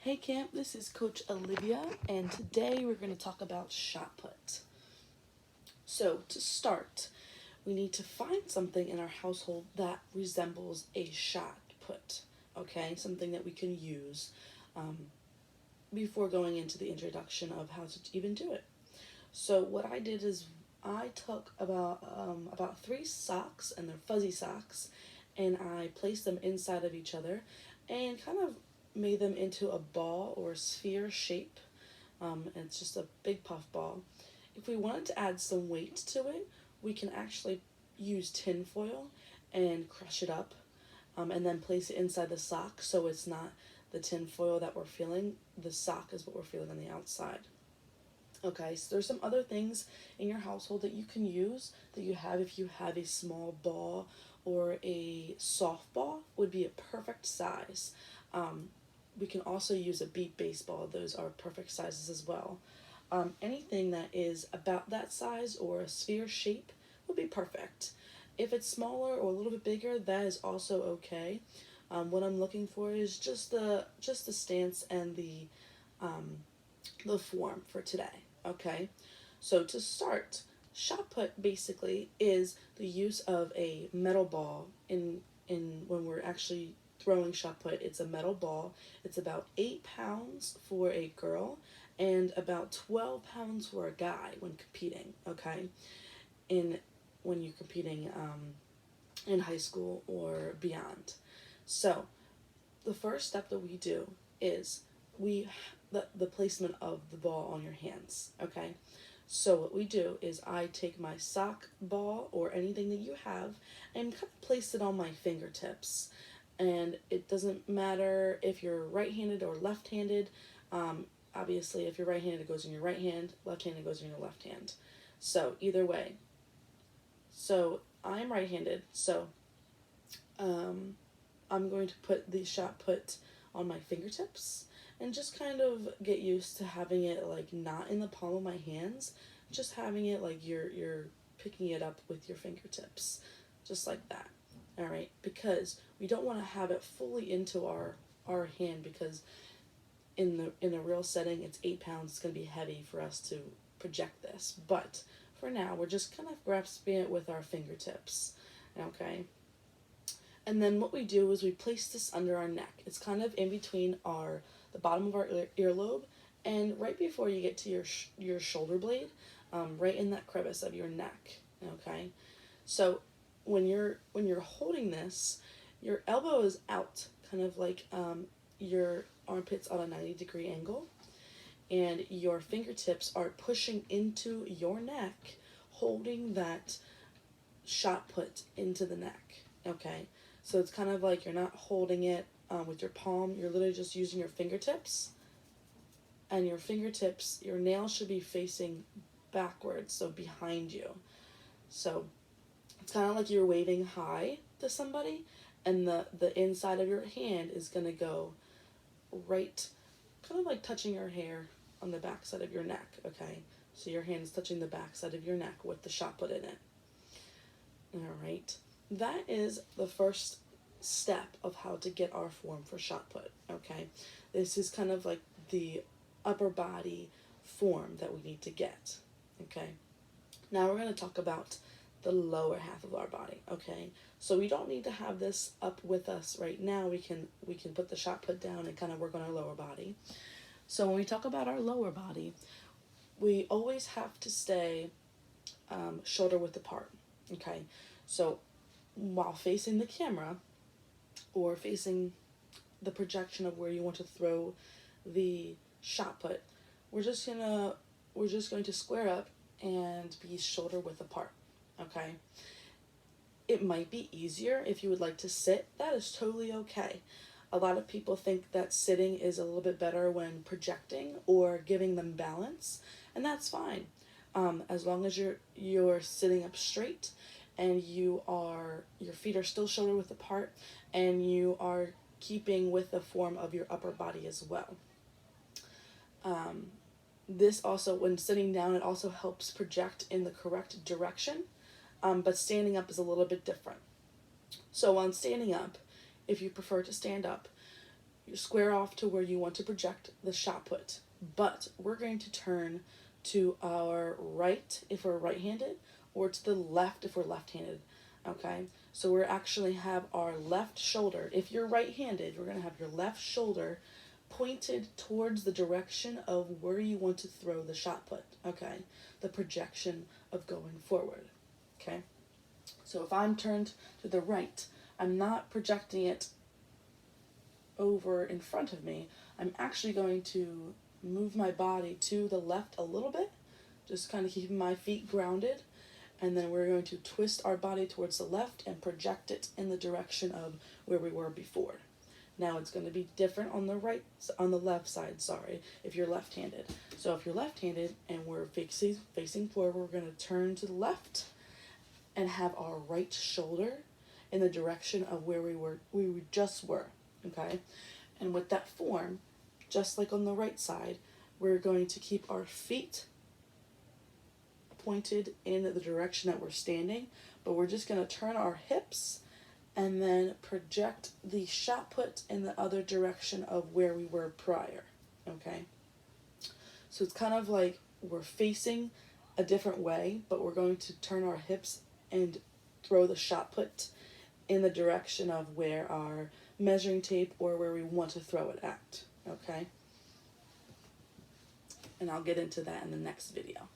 Hey Camp, this is Coach Olivia, and today we're going to talk about shot put. So, to start, we need to find something in our household that resembles a shot put, okay? Something that we can use um, before going into the introduction of how to even do it. So, what I did is I took about 3 socks, and they're fuzzy socks, and I placed them inside of each other and kind of made them into a ball or a sphere shape. And it's just a big puff ball. If we wanted to add some weight to it, we can actually use tin foil and crush it up, and then place it inside the sock so it's not the tin foil that we're feeling. The sock is what we're feeling on the outside. Okay, so there's some other things in your household that you can use that you have. If you have a small ball or a softball, would be a perfect size. We can also use a beep baseball. Those are perfect sizes as well. Anything that is about that size or a sphere shape would be perfect. If it's smaller or a little bit bigger, that is also okay. What I'm looking for is just the stance and the form for today. Okay, so to start, shot put basically is the use of a metal ball in when we're actually throwing shot put. It's a metal ball. It's about 8 pounds for a girl and about 12 pounds for a guy when competing. Okay, in when you're competing in high school or beyond. So the first step that we do is the placement of the ball on your hands. Okay, so what we do is I take my sock ball or anything that you have and kind of place it on my fingertips. And it doesn't matter if you're right-handed or left-handed. Obviously, if you're right-handed, it goes in your right hand. Left-handed, goes in your left hand. So either way. So I'm right-handed, so I'm going to put the shot put on my fingertips and just kind of get used to having it like not in the palm of my hands, just having it like you're picking it up with your fingertips, just like that. All right, because we don't want to have it fully into our hand, because in a real setting it's 8 pounds. It's going to be heavy for us to project this, but for now we're just kind of grasping it with our fingertips. Okay, and then what we do is we place this under our neck. It's kind of in between the bottom of our earlobe and right before you get to your shoulder blade, right in that crevice of your neck. Okay, so when you're holding this, your elbow is out, kind of like your armpits on a 90-degree angle, and your fingertips are pushing into your neck, holding that shot put into the neck. Okay, so it's kind of like you're not holding it with your palm. You're literally just using your fingertips, and your nails should be facing backwards, so behind you. So it's kind of like you're waving hi to somebody, and the inside of your hand is going to go right, kind of like touching your hair on the back side of your neck. Okay, so your hand is touching the back side of your neck with the shot put in it. All right, that is the first step of how to get our form for shot put. Okay, this is kind of like the upper body form that we need to get. Okay, now we're going to talk about the lower half of our body. Okay, so we don't need to have this up with us right now. We can put the shot put down and kind of work on our lower body. So when we talk about our lower body, we always have to stay shoulder width apart. Okay, so while facing the camera or facing the projection of where you want to throw the shot put, we're just going to square up and be shoulder width apart. Okay, it might be easier if you would like to sit. That is totally okay. A lot of people think that sitting is a little bit better when projecting or giving them balance, and that's fine. As long as you're sitting up straight and your feet are still shoulder width apart and you are keeping with the form of your upper body as well. This also, when sitting down, it also helps project in the correct direction, but standing up is a little bit different. So on standing up, if you prefer to stand up, you square off to where you want to project the shot put. But we're going to turn to our right if we're right-handed, or to the left if we're left-handed. Okay, so we're actually have our left shoulder. If you're right-handed, we're going to have your left shoulder pointed towards the direction of where you want to throw the shot put. Okay, the projection of going forward. Okay, so if I'm turned to the right, I'm not projecting it over in front of me. I'm actually going to move my body to the left a little bit, just kind of keeping my feet grounded, and then we're going to twist our body towards the left and project it in the direction of where we were before. Now it's going to be different on the left side, sorry, if you're left-handed. So if you're left-handed and we're facing forward, we're going to turn to the left and have our right shoulder in the direction of where we just were, okay? And with that form, just like on the right side, we're going to keep our feet pointed in the direction that we're standing, but we're just going to turn our hips and then project the shot put in the other direction of where we were prior, okay? So it's kind of like we're facing a different way, but we're going to turn our hips and throw the shot put in the direction of where our measuring tape or where we want to throw it at, okay? And I'll get into that in the next video.